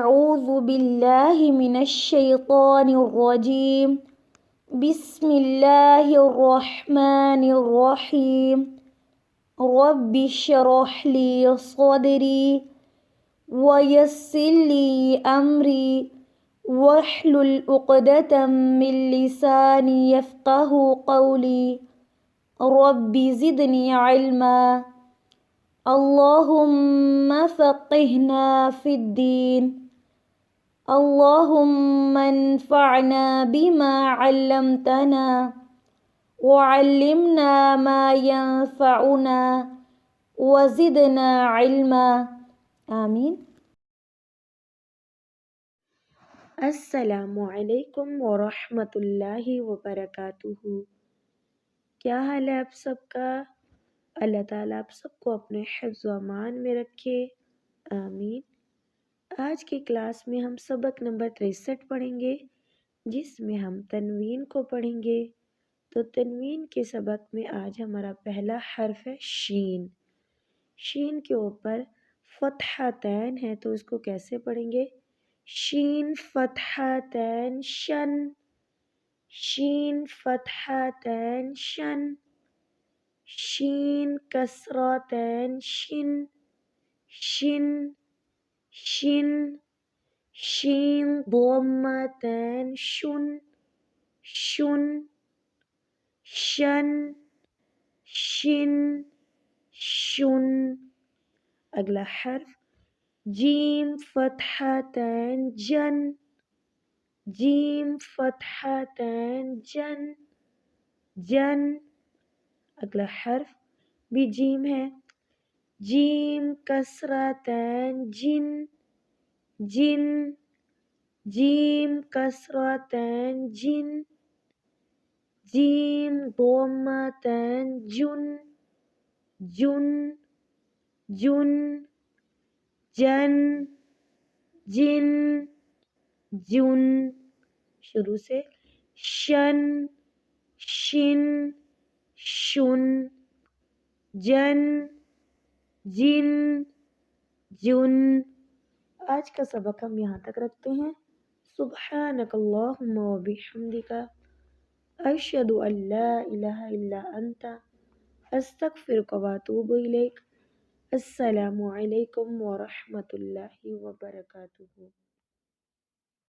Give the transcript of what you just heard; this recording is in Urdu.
أعوذ بالله من الشيطان الرجيم بسم الله الرحمن الرحيم رب اشرح لي صدري ويسر لي أمري واحلل عقدة من لساني يفقه قولي رب زدني علما اللهم فقهنا في الدين اللهم انفعنا بما علمتنا وعلمنا ما ينفعنا وزدنا علما آمین۔ السلام علیکم ورحمۃ اللہ وبرکاتہ۔ کیا حال ہے آپ سب کا؟ اللہ تعالیٰ آپ سب کو اپنے حفظ و امان میں رکھے، آمین۔ آج کی کلاس میں ہم سبق نمبر 63 پڑھیں گے، جس میں ہم تنوین کو پڑھیں گے۔ تو تنوین کے سبق میں آج ہمارا پہلا حرف ہے شین۔ شین کے اوپر فتحتین ہے، تو اس کو کیسے پڑھیں گے؟ شین فتحتین شن، شین فتحتین شن، شین کسرتین شن، شن شن، شین ضمتین شن، شن شن، شن شن۔ اگلا حرف جیم فتحتین جن، جیم فتحتین جن، جن۔ اگلا حرف بھی جیم ہے، جیم کسرتین جن، جن، جیم کسرتین جن، جیم ضمتین جن، جن جن، جن جن جن۔ شروع سے شن شن شن، جن جن جن۔ آج کا سبق ہم یہاں تک رکھتے ہیں۔ سبحانک اللہم و بحمدک، اشہد ان لا الہ الا انت، استغفرک و اتوب الیک۔ السلام علیکم ورحمۃ اللہ وبرکاتہ۔